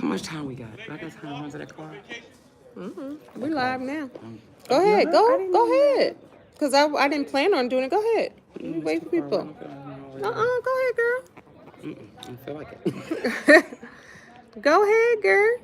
How much time we got? I got time to run to that car. We're live now. Go You ahead. know what? I didn't know Go that. ahead. Because I didn't plan on doing it. Go ahead. Let me It's wait too for far away. I people. don't feel like I'm over there. Go ahead, girl. I don't feel like it. Go ahead, girl.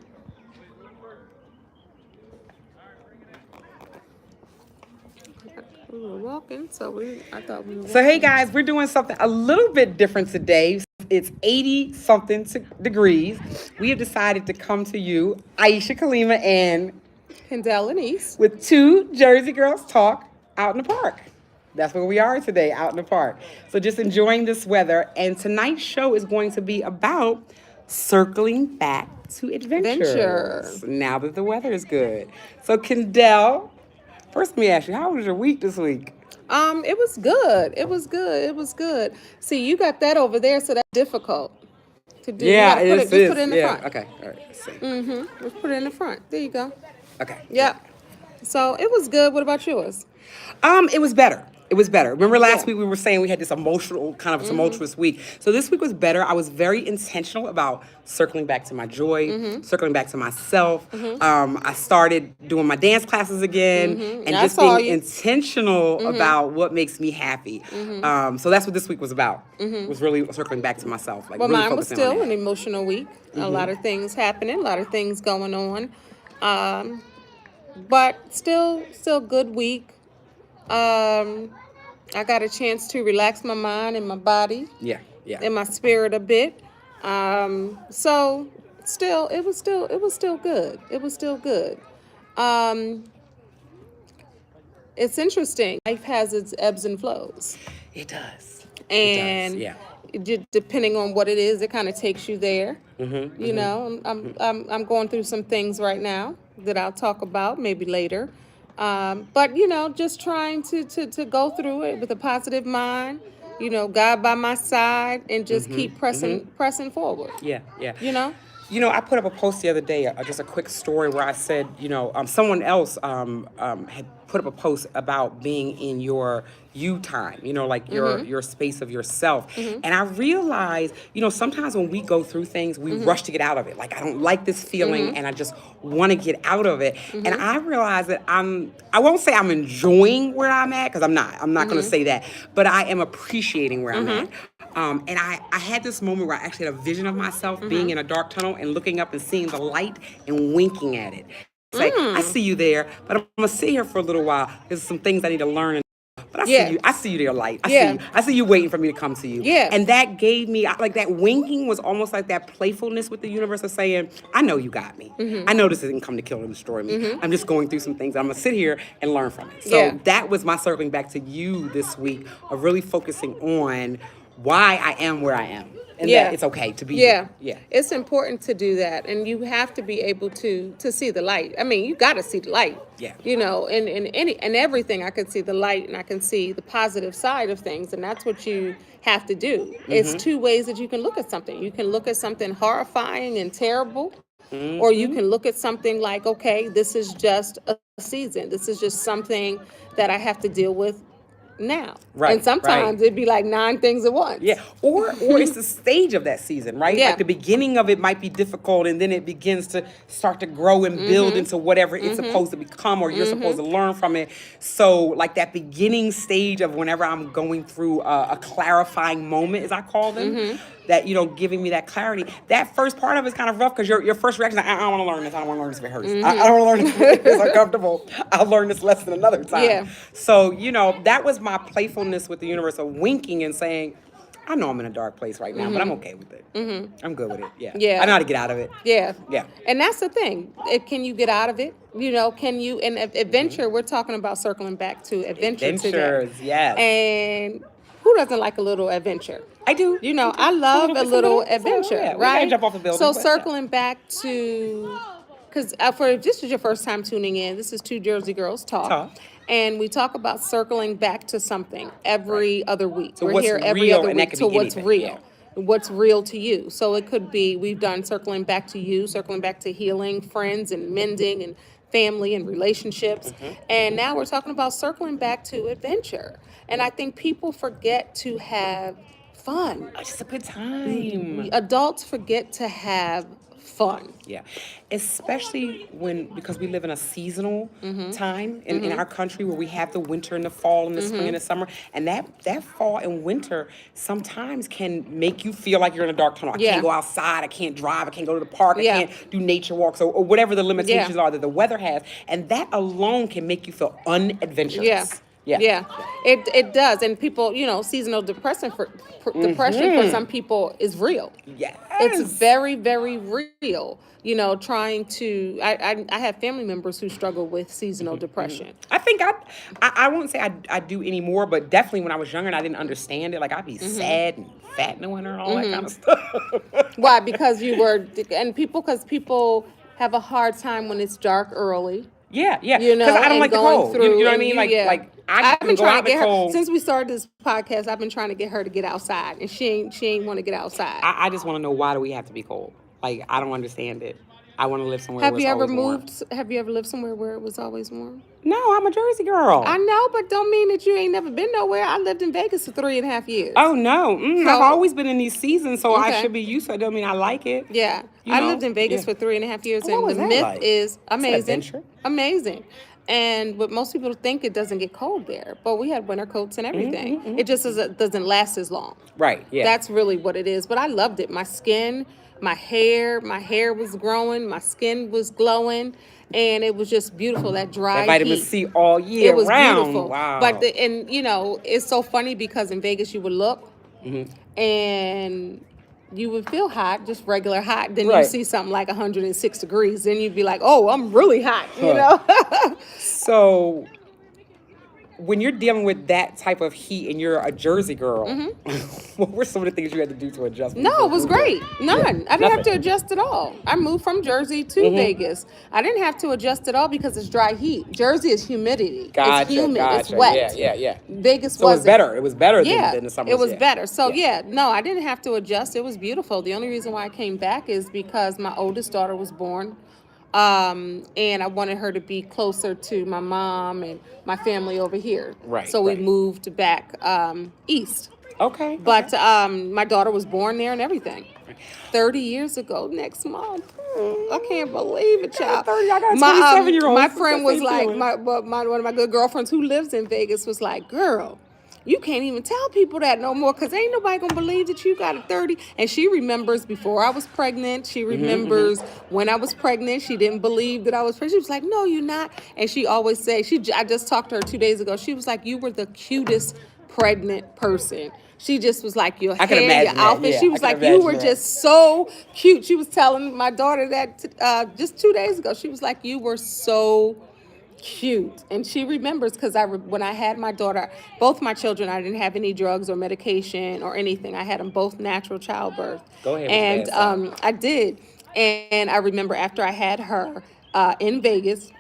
We were walking, so I thought we were So, hey walking. guys, we're doing something a little bit different today. It's 80 something degrees. We have decided to come to you, Aisha Kalima, and Kendall and East. with two Jersey girls talk out in the park. That's where we are today, out in the park. So, just enjoying this weather. And tonight's show is going to be about circling back to Venture. adventures now that the weather is good. So, Kendall, first let me ask you, how was your week this week? It was good. It was good. It was good. See, you got that over there, so that's difficult to do. You Yeah, gotta it just put it is. in the Yeah. front. Okay. All right. Let's see. Just put it in the front. There you go. Okay. Yeah. Yep. So it was good. What about yours? It was better. It was better. Remember last Yeah. week we were saying we had this emotional, kind of tumultuous week. So this week was better. I was very intentional about circling back to my joy, circling back to myself. I started doing my dance classes again, and I just saw being you. intentional about what makes me happy. So that's what this week was about. Was really circling back to myself, like Well, really mine was focusing on still an that. emotional week. A lot of things happening, a lot of things going on. Um, but still good week. Um, I got a chance to relax my mind and my body Yeah. Yeah. and my spirit a bit. So it was still good. It was still good. Um, it's interesting. Life has its ebbs and flows, It does. It does. and Yeah. depending on what it is, it kind of takes you there. You know, I'm going through some things right now that I'll talk about maybe later. But you know, just trying to go through it with a positive mind. You know, God by my side, and just keep pressing forward. Yeah. Yeah. You know. I put up a post the other day, just a quick story where I said, someone else had put up a post about being in your you time, like your space of yourself. And I realized, sometimes when we go through things, we rush to get out of it. Like, I don't like this feeling and I just want to get out of it. And I realized that I won't say I'm enjoying where I'm at, because I'm not. I'm not going to say that. But I am appreciating where I'm at. And I had this moment where I actually had a vision of myself being in a dark tunnel and looking up and seeing the light and winking at it. Say, I see you there, but I'm gonna sit here for a little while. There's some things I need to learn. But I see Yeah. you. I see you there, light. I see Yeah. you. I see you waiting for me to come to you. Yeah. And that gave me, like, that winking was almost like that playfulness with the universe of saying, I know you got me. I know this didn't come to kill and destroy me. I'm just going through some things. I'm gonna sit here and learn from it. So Yeah. that was my circling back to you this week of really focusing on why I am where I am. And that it's okay to be here. Yeah. It's important to do that, and you have to be able to see the light. I mean, you got to see the light. Yeah. You know, in everything, I can see the light, and I can see the positive side of things, and that's what you have to do. It's two ways that you can look at something. You can look at something horrifying and terrible, or you can look at something like, okay, this is just a season. This is just something that I have to deal with now. Right, And sometimes right. it'd be like 9 things at once. Yeah, or it's the stage of that season, right? Yeah. Like the beginning of it might be difficult, and then it begins to start to grow and build into whatever it's supposed to become, or you're supposed to learn from it. So, like that beginning stage of whenever I'm going through a clarifying moment, as I call them, that giving me that clarity. That first part of it's kind of rough, because your first reaction is, I don't want to learn this. I don't want to learn this if it hurts. I don't want to learn this if it's uncomfortable. I'll learn this lesson another time. Yeah. So that was my playfulness with the universe of winking and saying, I know I'm in a dark place right now, but I'm okay with it. I'm good with it. Yeah. Yeah. I know how to get out of it. Yeah. Yeah. And that's the thing. Can you get out of it? Can you, and adventure, we're talking about circling back to adventure today. Adventures, yes. And who doesn't like a little adventure? I do. I love a little yeah, adventure, we gotta right? jump off the building, So but yeah. circling back to, because if this is your first time tuning in, this is Two Jersey Girls Talk. And we talk about circling back to something every other week. So We're what's here every real, other and that week could to be what's anything, real. yeah. What's real to you. So it could be, we've done circling back to you, circling back to healing, friends and mending and family and relationships. And now we're talking about circling back to adventure. And I think people forget to have fun. It's just a good time. Adults forget to have fun. Yeah, especially because we live in a seasonal time in our country where we have the winter and the fall and the spring and the summer, and that fall and winter sometimes can make you feel like you're in a dark tunnel. I Yeah. can't go outside, I can't drive, I can't go to the park, I Yeah. can't do nature walks or whatever the limitations Yeah. are that the weather has, and that alone can make you feel unadventurous. Yeah. Yeah. It does. And people, seasonal depression for some people is real. Yes. It's very, very real. Trying to I have family members who struggle with seasonal depression. I think I won't say I do anymore, but definitely when I was younger and I didn't understand it, like I'd be sad and fat in the winter and all that kind of stuff. Why? Because because people have a hard time when it's dark early. Yeah. Because I don't like the cold. You know what I mean? Like I I've been go trying out to in get the cold. her since we started this podcast. I've been trying to get her to get outside, and she ain't want to get outside. I just want to know, why do we have to be cold? Like, I don't understand it. I want to live somewhere Have where you it's ever always warm. moved? Have you ever lived somewhere where it was always warm? No, I'm a Jersey girl. I know, but don't mean that you ain't never been nowhere. I lived in Vegas for 3.5 years. Oh no, So- I've always been in these seasons, so I Okay. should be used to it. Don't mean I like it. Yeah, You I know? lived in Vegas Yeah. for 3.5 years, What and was the that myth like? is It's an amazing, adventure. amazing. And what most people think, it doesn't get cold there, but we had winter coats and everything. It just doesn't last as long. Right. Yeah. That's really what it is. But I loved it. My skin, my hair was growing, my skin was glowing, and it was just beautiful. That dry that vitamin heat. C all year It was round. beautiful. Wow. But it's so funny because in Vegas you would look and you would feel hot, just regular hot. Then you Right. see something like 106 degrees. Then you'd be like, oh, I'm really hot, you know? So, when you're dealing with that type of heat and you're a Jersey girl, what were some of the things you had to do to adjust? No, it was great. None. I didn't have nothing. to adjust at all. I moved from Jersey to Vegas. I didn't have to adjust at all because it's dry heat. Jersey is humidity. Gotcha, It's humid. It's gotcha. wet. Yeah. Vegas So it was wasn't. better. It was better Yeah, than the summer. it was better. So no, I didn't have to adjust. It was beautiful. The only reason why I came back is because my oldest daughter was born, and I wanted her to be closer to my mom and my family over here. Right, So we right. moved back east. Okay. But my daughter was born there and everything. 30 years ago next month. I can't believe it, child. 30, I got a My 27-year-old. my friend was Same like, feeling. one of my good girlfriends who lives in Vegas was like, girl, you can't even tell people that no more because ain't nobody gonna believe that you got a 30. And she remembers before I was pregnant. She remembers when I was pregnant. She didn't believe that I was pregnant. She was like, no, you're not. And she always say, I just talked to her 2 days ago. She was like, you were the cutest pregnant person. She just was like, your I can hair, your imagine that, outfit. yeah, She was I can like, you imagine were that. just so cute. She was telling my daughter that just 2 days ago. She was like, you were so cute. And she remembers because when I had my daughter, both my children, I didn't have any drugs or medication or anything. I had them both natural childbirth. Go ahead with And that, son. I did. And I remember after I had her in Vegas,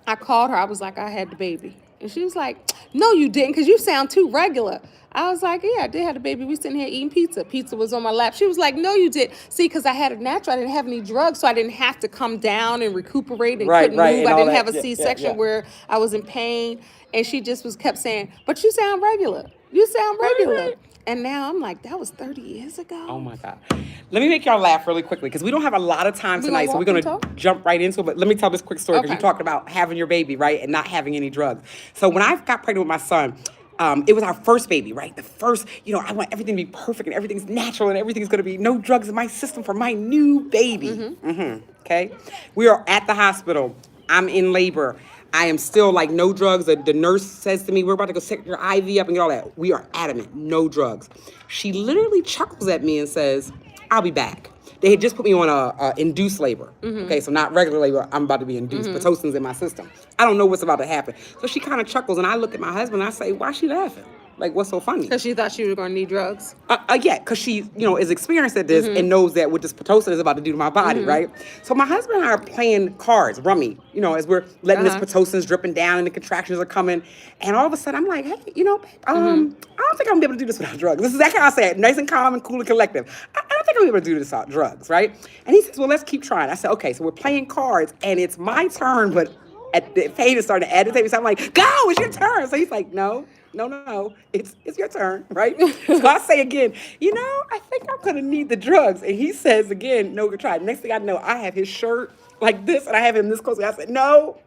I called her. I was like, I had the baby. And she was like, no, you didn't, because you sound too regular. I was like, yeah, I did have the baby. We sitting here eating pizza. Pizza was on my lap. She was like, no, you did. See, because I had a natural. I didn't have any drugs, so I didn't have to come down and recuperate and Right, couldn't right, move. and I all didn't that. have a Yeah, C-section yeah. where I was in pain. And she just kept saying, but you sound regular. You sound regular. Right. And now I'm like, that was 30 years ago. Oh my God. Let me make y'all laugh really quickly because we don't have a lot of time We tonight, gonna so we're walk going and to talk? jump right into it. But let me tell this quick story because Okay. you talked about having your baby, right, and not having any drugs. So when I got pregnant with my son, it was our first baby, right? The first, I want everything to be perfect and everything's natural and everything's going to be no drugs in my system for my new baby. Okay? We are at the hospital. I'm in labor. I am still like no drugs. The nurse says to me, we're about to go set your IV up and get all that. We are adamant, no drugs. She literally chuckles at me and says, I'll be back. They had just put me on a induced labor. Okay, so not regular labor. I'm about to be induced. Pitocin's in my system. I don't know what's about to happen. So she kind of chuckles, and I look at my husband, and I say, why is she laughing? Like, what's so funny? Because she thought she was going to need drugs. Yeah, because she, is experienced at this and knows that what this Pitocin is about to do to my body, right? So my husband and I are playing cards, rummy, as we're letting this Pitocin's dripping down and the contractions are coming. And all of a sudden, I'm like, hey, babe, I don't think I'm going to be able to do this without drugs. This is exactly how I say it, nice and calm and cool and collective. I don't think I'm able to do this without drugs, right? And he says, well, let's keep trying. I said, okay, so we're playing cards, and it's my turn, but at the pain is starting to agitate me. So I'm like, go, it's your turn. So he's like, no. no, it's your turn, right? So I say again, I think I'm gonna need the drugs. And he says again, no, try it. Next thing I know, I have his shirt like this, and I have him this close. I said, no,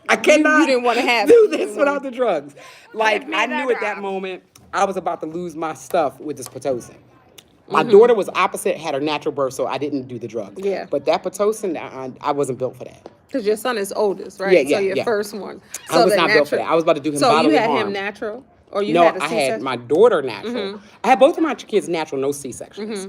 I You cannot didn't want to have it. do You this didn't without want the drugs. Like Give me I the knew at that drugs. moment I was about to lose my stuff with this Pitocin. My daughter was opposite, had her natural birth, so I didn't do the drugs. Yeah. But that Pitocin, I wasn't built for that. Because your son is oldest, Yeah, right? So yeah, your yeah. first one. I So was the not built for that. natural. I was about to do him So you bodily had him harm. natural, or you No, had a I had C-section? my daughter natural. I had both of my kids natural, no C-sections.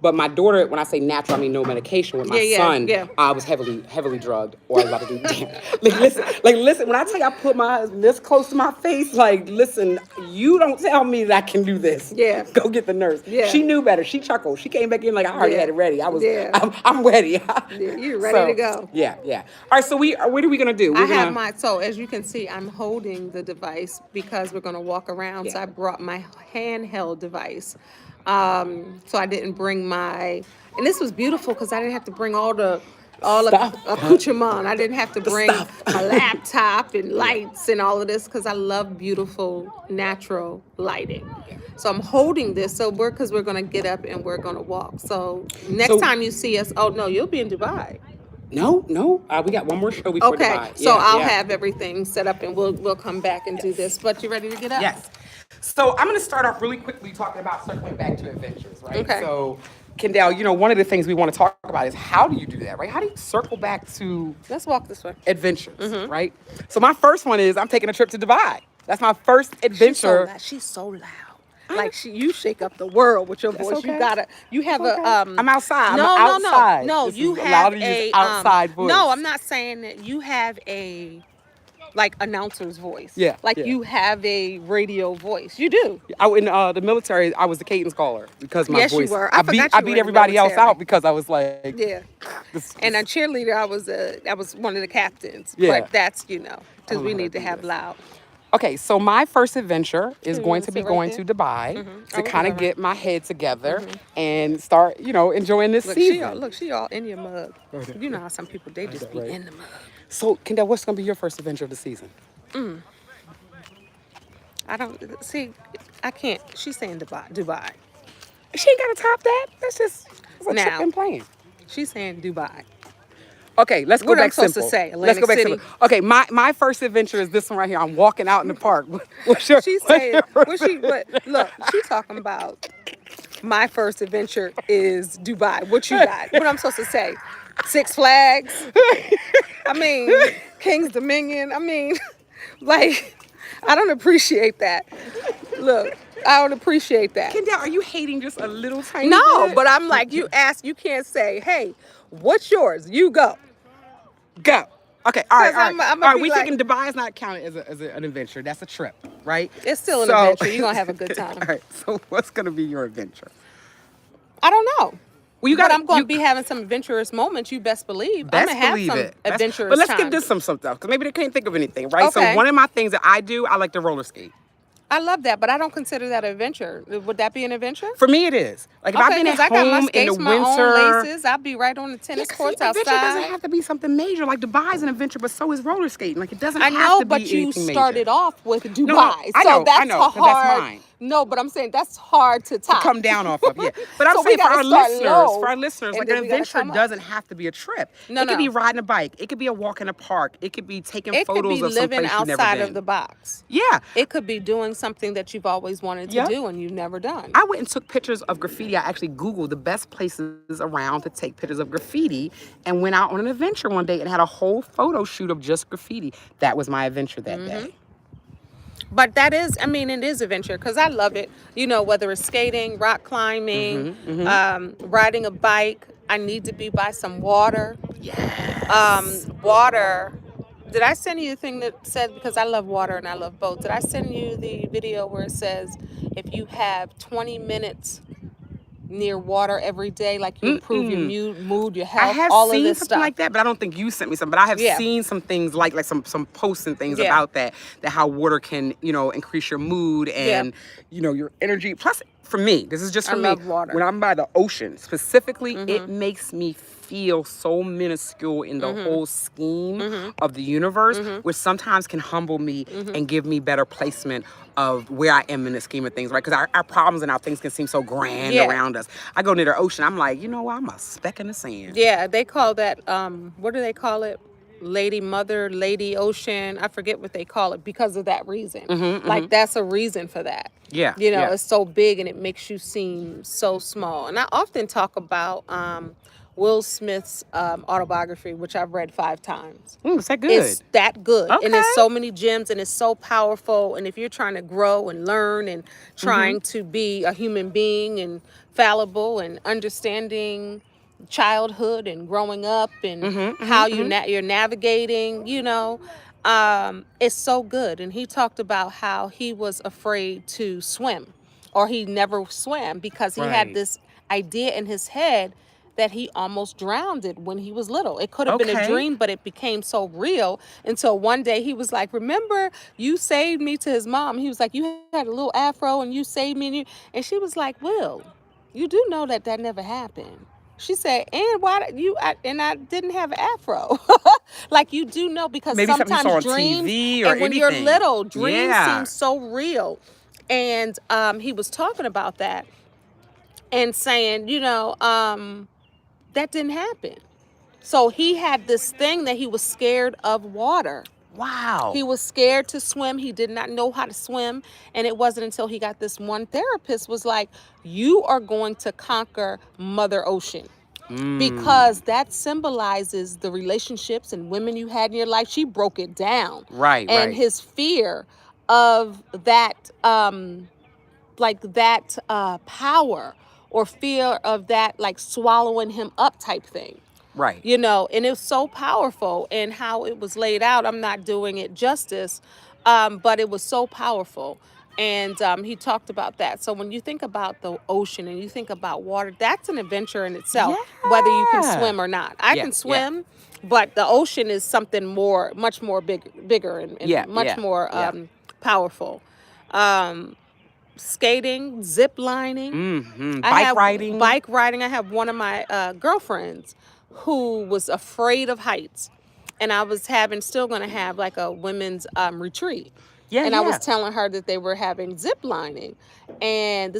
But my daughter, when I say natural, I mean no medication. With my son, yeah. I was heavily drugged, or I was about to do damage. Listen. When I tell you I put my husband this close to my face, like, listen, you don't tell me that I can do this. Yeah. Go get the nurse. Yeah. She knew better. She chuckled. She came back in like I already had it ready. Yeah. I'm ready. Yeah, you're ready to go. Yeah. All right. So what are we gonna do? I have my, so as you can see, I'm holding the device because we're going to walk around. So Yeah. I brought my handheld device. So I didn't bring and this was beautiful because I didn't have to bring all the Stuff. accoutrement. I didn't have to bring stuff. my laptop and lights and all of this because I love beautiful natural lighting. So I'm holding this because we're going to get up and we're going to walk. So next time you see us, oh no, you'll be in Dubai. No. We got one more show before Okay, Dubai. so I'll yeah. have everything set up and we'll come back and do this. But you ready to get up? Yes. So I'm going to start off really quickly talking about circling back to adventures, right? Okay. So, Kendall, one of the things we want to talk about is how do you do that, right? How do you circle back to Let's walk this way. adventures, right? So my first one is I'm taking a trip to Dubai. That's my first adventure. She's so loud. Like you shake up the world with your voice. okay. You have Okay. a I'm outside. No, I'm outside. no. This You is have allowed to use a outside voice. No, I'm not saying that. You have a announcer's voice. Yeah, Like yeah. you have a radio voice. You do. In the military, I was the cadence caller because my Yes, you voice. were. I forgot you I were beat in the everybody else military. out because I was like, Yeah. And a cheerleader, I was one of the captains. Yeah. But that's because know we how to need to do have this. loud. Okay, so my first adventure is You going wanna to be sit right going there? to Dubai to Oh, kind of alright. get my head together and start, enjoying this Look, season. she all in your mug. You know how some people they just be right. in the mug. So, Kendall, what's going to be your first adventure of the season? I don't see. I can't. She's saying Dubai. She ain't got to top that. That's just a Now. trip and playing. She's saying Dubai. Okay, let's go What am I back supposed to simple. say? Let's go back Atlantic simple. Okay, my first adventure is this one right here. I'm walking out in the park. What's your? She's what's saying. your first Look, she's talking about. My first adventure is Dubai. What you got? What I'm supposed to say? Six Flags. I mean, King's Dominion. I mean, like, I don't appreciate that. Look, I don't appreciate that. Kendall, are you hating just a little tiny No, bit? but I'm like, you can't say, hey, what's yours? You go. Go. Okay, all right, 'Cause all right. I'ma All right, be we like- thinking Dubai is not counted as an adventure. That's a trip, right? It's still an adventure. You're going to have a good time. All right, so what's going to be your adventure? I don't know. Well, you But got. I'm going to be having some adventurous moments, you best believe. I'm Best going to have believe some it. adventurous But let's times. give this some stuff because maybe they can't think of anything, right? Okay. So one of my things that I do, I like to roller skate. I love that, but I don't consider that an adventure. Would that be an adventure? For me, it is. Like if I've been at 'cause I got my home in skates, the my winter. own laces. I'll be right on the tennis Yeah, courts see, adventure outside. doesn't have to be something major. Like Dubai is an adventure, but so is roller skating. Like it doesn't I have know, to be but you anything started major. off with Dubai, No, I know, so that's I know, 'cause hard. that's mine. No, but I'm saying that's hard to top. Come down off of, yeah. But I'm So we saying for gotta our start listeners, low, and like then an we gotta adventure come up. doesn't have to be a trip. No, It could no. be riding a bike. It could be a walk in a park. It could be taking It could photos be of some living place you've never outside been. of the box. Yeah. It could be doing something that you've always wanted to Yep. do and you've never done. I went and took pictures of graffiti. I actually Googled the best places around to take pictures of graffiti and went out on an adventure one day and had a whole photo shoot of just graffiti. That was my adventure that day. But that is, I mean, it is adventure because I love it. You know, whether it's skating, rock climbing, riding a bike. I need to be by some water. Water. Did I send you the thing that said, because I love water and I love boats, did I send you the video where it says if you have 20 minutes near water every day, like you improve your mood, your health, I have all seen of this something stuff. like that, but I don't think you sent me something. But I have Yeah. seen some things like some posts and things Yeah. about that how water can, increase your mood and, your energy. Plus, for me, this is just I for me. love water. When I'm by the ocean, specifically, it makes me feel so minuscule in the whole scheme of the universe, which sometimes can humble me and give me better placement of where I am in the scheme of things, right? Because our problems and our things can seem so grand Yeah. around us. I go near the ocean, I'm like, you know what? I'm a speck in the sand. Yeah, they call that what do they call it? Lady Mother, Lady Ocean. I forget what they call it because of that reason. Like that's a reason for that. Yeah, You know, yeah. it's so big and it makes you seem so small. And I often talk about Will Smith's autobiography, which I've read 5 times. Is that good? It's that good, and Okay. it's so many gems, and it's so powerful. And if you're trying to grow and learn and trying to be a human being and fallible and understanding childhood and growing up and how you're navigating, it's so good. And he talked about how he was afraid to swim, or he never swam because he had Right. this idea in his head that he almost drowned it when he was little. It could have been a Okay. dream, but it became so real until one day he was like, "Remember, you saved me," to his mom. He was like, "You had a little afro and you saved me." And she was like, "Will, you do know that that never happened." She said, "And why and I didn't have an afro." Like, you do know, because Maybe something you saw sometimes on dreams, TV or and when you're anything. little, dreams Yeah. seem so real. And he was talking about that and saying, that didn't happen. So he had this thing that he was scared of water. Wow. He was scared to swim. He did not know how to swim. And it wasn't until he got this one therapist was like, "You are going to conquer Mother Ocean." Because that symbolizes the relationships and women you had in your life. She broke it down. Right, And right. his fear of that, power, or fear of that, like, swallowing him up type thing. Right. And it was so powerful, and how it was laid out. I'm not doing it justice, but it was so powerful. And he talked about that. So when you think about the ocean and you think about water, that's an adventure in itself, whether you can Yeah. swim or not. I Yeah, can yeah. swim, but the ocean is something much more bigger and Yeah, much yeah, more yeah. powerful. Skating, zip lining. I Bike have riding. bike riding. I have one of my girlfriends who was afraid of heights, and I was still going to have like a women's retreat. Yeah, And I was yeah. telling her that they were having zip lining, and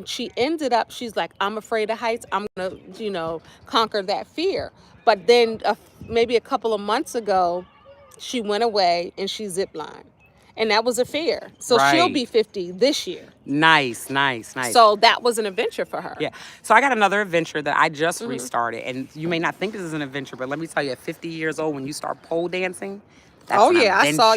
she ended up, she's like, "I'm afraid of heights. I'm gonna, conquer that fear." But then maybe a couple of months ago, she went away and she zip lined, and that was a fear. So she'll be Right. 50 this year. Nice, nice, nice. So that was an adventure for her. Yeah. So I got another adventure that I just restarted. And you may not think this is an adventure, but let me tell you, at 50 years old, when you start pole dancing, that's Oh an yeah, I adventure. saw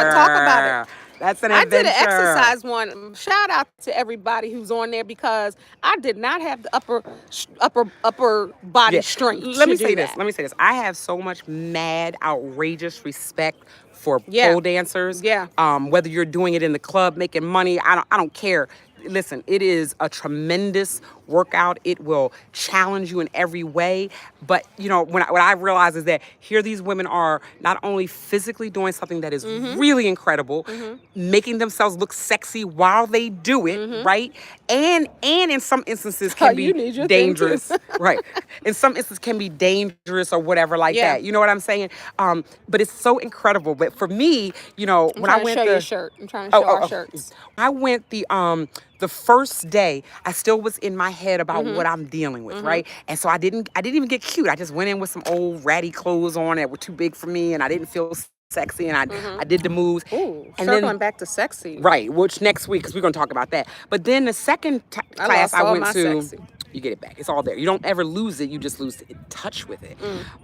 you. Talk about it. That's an I adventure. did an exercise one. Shout out to everybody who's on there, because I did not have the upper body Yeah. strength. Let me to say do this. that. Let me say this. I have so much mad, outrageous respect for Yeah. pole dancers. Yeah. Whether you're doing it in the club, making money, I don't care. Listen, it is a tremendous workout. It will challenge you in every way. But what I realize is that here these women are not only physically doing something that is really incredible, making themselves look sexy while they do it, right? And in some instances can You be need your thing, too. dangerous, right? In some instances can be dangerous or whatever like Yeah. that. You know what I'm saying? But it's so incredible. But for me, when I'm I trying to went show the your shirt. I'm trying to show our shirts. I went the first day, I still was in my head about what I'm dealing with, right? And so I didn't even get cute. I just went in with some old ratty clothes on that were too big for me, and I didn't feel sexy, and I did the moves. Ooh, and circling then back to sexy. right, which next week, because we're gonna talk about that. But then the second I class lost I all went my to, sexy. you get it back. It's all there. You don't ever lose it. You just lose in touch with it.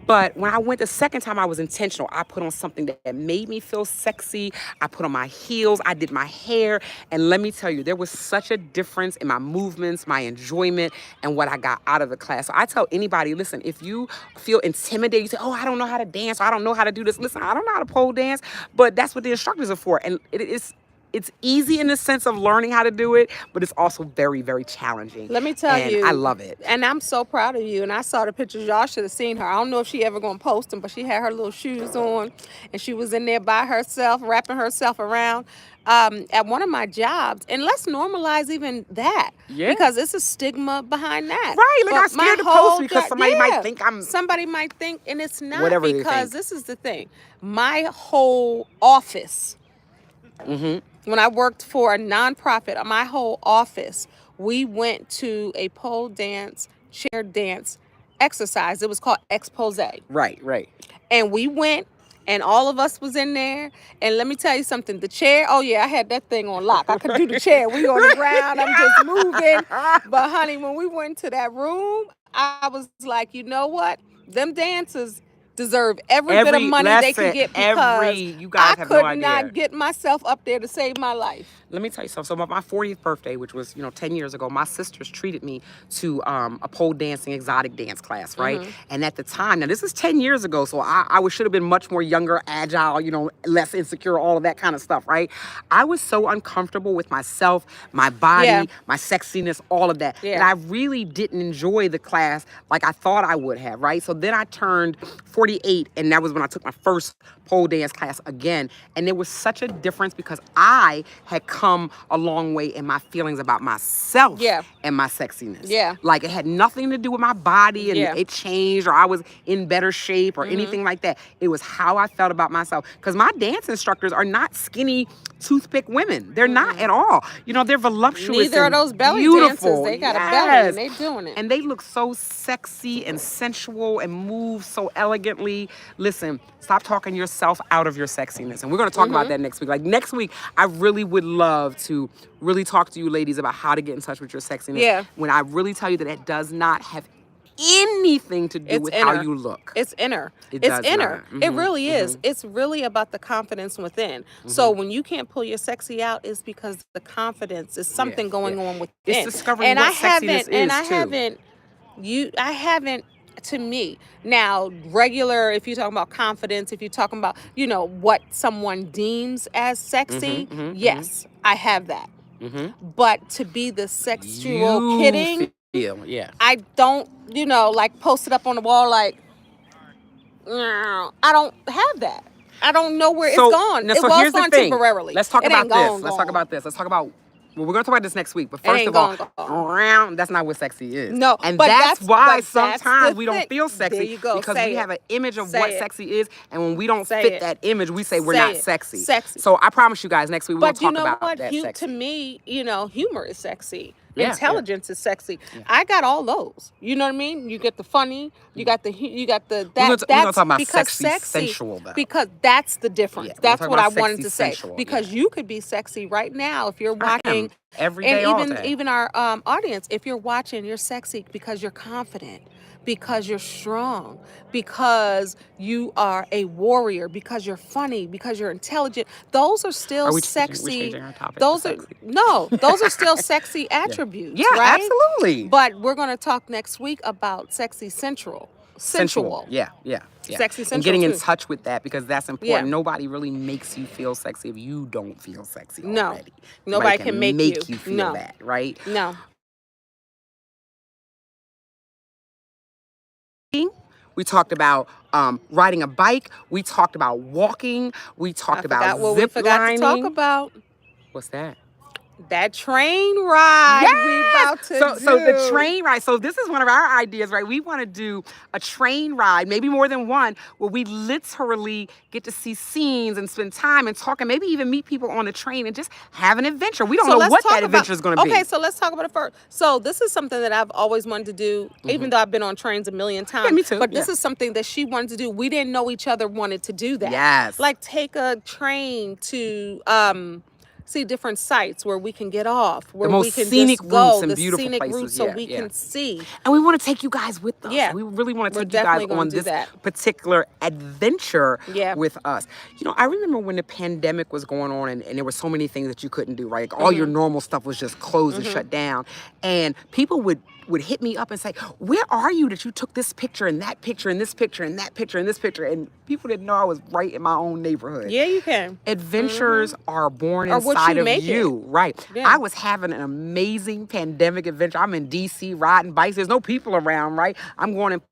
But when I went the second time, I was intentional. I put on something that made me feel sexy. I put on my heels. I did my hair. And let me tell you, there was such a difference in my movements, my enjoyment, and what I got out of the class. So I tell anybody, listen, if you feel intimidated, you say, "Oh, I don't know how to dance. Or I don't know how to do this." Listen, I don't know how to pole dance, but that's what the instructors are for. And it's easy in the sense of learning how to do it, but it's also very, very challenging. Let me tell and you, I love it. And I'm so proud of you. And I saw the pictures. Y'all should have seen her. I don't know if she ever gonna post them, but she had her little shoes on, and she was in there by herself, wrapping herself around. at one of my jobs, and let's normalize even that, Yeah. because it's a stigma behind that. Right, like, But I'm scared my to post whole because somebody might think I'm somebody might think, and it's not, whatever they because think. this is the thing. My whole office, when I worked for a nonprofit, my whole office, we went to a pole dance, chair dance exercise. It was called expose. Right, right. And we went, and all of us was in there. And let me tell you something, the chair, oh yeah, I had that thing on lock. I could do the chair. We on the ground, I'm just moving. But honey, when we went to that room, I was like, you know what? Them dancers deserve every bit of money they can get, because you I guys have no could idea. not get myself up there to save my life. Let me tell you something. So on my 40th birthday, which was, 10 years ago, my sisters treated me to a pole dancing exotic dance class, right? And at the time, now this is 10 years ago, so I should have been much more younger, agile, less insecure, all of that kind of stuff, right? I was so uncomfortable with myself, my body, Yeah. my sexiness, all of that, Yeah. that I really didn't enjoy the class like I thought I would have, right? So then I turned 48, and that was when I took my first pole dance class again. And there was such a difference, because I had come a long way in my feelings about myself Yeah. and my sexiness. Yeah. Like, it had nothing to do with my body and Yeah. it changed, or I was in better shape or anything like that. It was how I felt about myself. Because my dance instructors are not skinny toothpick women. They're not at all. They're voluptuous. Neither are and those belly beautiful. dancers. They got a belly Yes. and they doing it. And they look so sexy and sensual and move so elegantly. Listen, stop talking yourself out of your sexiness. And we're going to talk about that next week. Like, next week, I really would love to really talk to you ladies about how to get in touch with your sexiness. Yeah. When I really tell you that it does not have anything to do It's with inner. how you look. It's inner. It It's does inner. not. It really is. It's really about the confidence within. So when you can't pull your sexy out, it's because the confidence is something going on within. It's discovering and what I haven't, sexiness and is, I too. haven't, to me, now, regular, if you're talking about confidence, if you're talking about, what someone deems as sexy, yes, I have that. But to be the sexual You kidding, feel, yeah. I don't, like, post it up on the wall like, I don't have that. I don't know where it's gone. It was here's the gone thing. temporarily. Let's talk It about ain't this. gone, Let's talk gone. about this. Let's talk about. Well, we're gonna talk about this next week. But It first ain't of all, gone. that's not what sexy is. No, and but that's why but that's sometimes the we don't thing. feel sexy. There you go. Because Say we it. have an image of Say what it. sexy is, and when we don't Say fit it. that image, we say we're Say not it. sexy. Sexy. So I promise you guys, next week we're But gonna you talk know about what? that sexy. To me, humor is sexy. Yeah, Intelligence is sexy. I got all those. You know what I mean? You get the funny. You got the. That. We're gonna That's talk about because sexy, sensual, though. Because that's the difference. Yeah, we're That's talking what I about wanted sexy, to say. sensual, Because yeah. you could be sexy right now if you're I am. watching. Every And day, all day. even our audience, if you're watching, you're sexy because you're confident, because you're strong, because you are a warrior, because you're funny, because you're intelligent. Those are still Are we sexy. changing our topic to Those are sexy? those are still sexy attributes. Yeah, right? absolutely. But we're going to talk next week about sexy sensual. Sensual. Yeah. Sexy And sensual, getting in too. touch with that, because that's important. Yeah. Nobody really makes you feel sexy if you don't feel sexy No. already. Nobody can make you. you feel No. that, right? No. We talked about riding a bike. We talked about walking. We talked about Forgot what we zip forgot lining. to talk about. What's that? That train ride we about to do. So the train ride. So this is one of our ideas, right? We want to do a train ride, maybe more than one, where we literally get to see scenes and spend time and talk, and maybe even meet people on the train and just have an adventure. We don't know let's what talk that adventure is going to be. Okay, so let's talk about it first. So this is something that I've always wanted to do, even though I've been on trains a million times. me too, But this yeah. is something that she wanted to do. We didn't know each other wanted to do that. Yes. Like, take a train to see different sites where we can get off, where most we can scenic just go, routes and the beautiful scenic places. routes, so Yeah, we yeah. can see. And we want to take you guys with us. Yeah. We really want to We're take you guys definitely gonna on do this that. particular adventure Yeah. with us. I remember when the pandemic was going on, and there were so many things that you couldn't do, right? Like, all your normal stuff was just closed and shut down. And people would hit me up and say, where are you that you took this picture and that picture and this picture and that picture and this picture? And people didn't know I was right in my own neighborhood. Yeah, you can. Adventures are born Or what inside you of make you. Right. Yeah. I was having an amazing pandemic adventure. I'm in DC riding bikes. There's no people around, right? I'm going and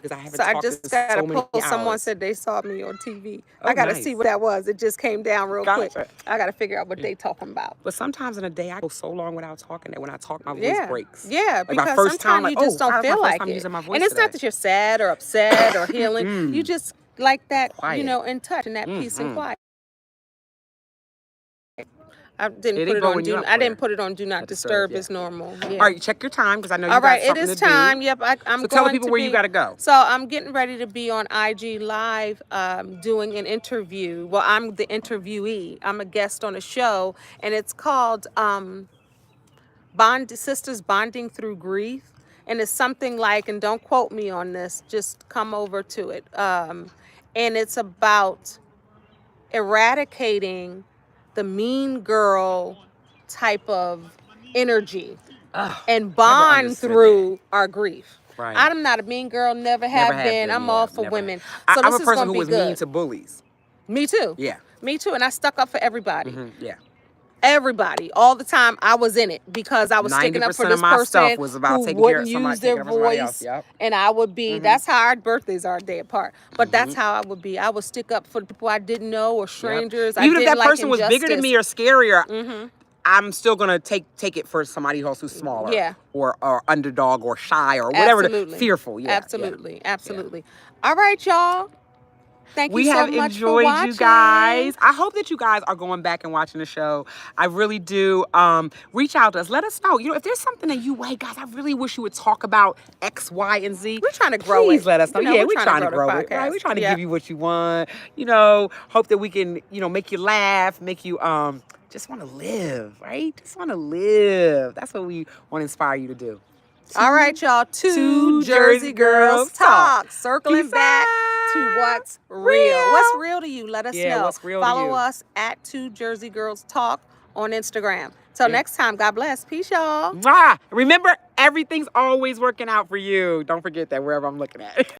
because I haven't So I talked just in got so a many post. Someone hours. said they saw me on TV. Oh, I got to nice. see what that was. It just came down real quick. Gotcha. I got to figure out what they talking about. But sometimes in a day, I go so long without talking that when I talk, my voice Yeah, breaks. yeah. Like my Because first time, sometimes like, you just oh, don't wow, that's my feel first like time it, using my voice and it's today. not that you're sad or upset or healing. You just like that, Quiet. in touch and that peace and quiet. I didn't It put ain't it on blowing you up I didn't there. put it on do not disturb as normal. Yeah. All right, check your time because I know you All got right, it something is to do. time. Yep, I'm So going tell the to people where you be- got to go. So I'm getting ready to be on IG Live doing an interview. Well, I'm the interviewee. I'm a guest on a show, and it's called Sisters Bonding Through Grief. And it's something like, and don't quote me on this, just come over to it. And it's about eradicating the mean girl type of energy and bond through our grief. Right. I'm not a mean girl, never have been. I'm all for women. So I'm this a is person going who to be was good. mean to bullies. Me too. Yeah. Me too. And I stuck up for everybody. Yeah. Everybody, all the time, I was in it because I was sticking up for 90% this of my person stuff was about who taking care of wouldn't somebody, use their taking care of somebody else. voice, Yep. and I would be. That's how our birthdays are a day apart. But that's how I would be. I would stick up for the people I didn't know or strangers. Even I if didn't that person like was bigger than me or scarier, I'm still gonna take it for somebody else who's smaller, Yeah. or underdog or shy or whatever, Absolutely. fearful. Yeah, Absolutely. Absolutely. All right, y'all. Thank you We so have much for enjoyed watching. you guys. I hope that you guys are going back and watching the show. I really do. Reach out to us. Let us know. If there's something that hey guys, I really wish you would talk about X, Y, and Z. We're trying to grow Please it. let us know. Yeah, we're trying to the grow it. podcast. Right? We're trying to Yep. give you what you want. Hope that we can, make you laugh, make you just want to live, right? Just want to live. That's what we want to inspire you to do. All right, y'all. Two Jersey girls talk. Circling Peace back out. to what's real. Real. What's real to you? Let us Yeah, know. what's real to Follow you. us at Two Jersey Girls Talk on Instagram. Till next time, God bless. Peace, y'all. Mwah. Remember, everything's always working out for you. Don't forget that wherever I'm looking at.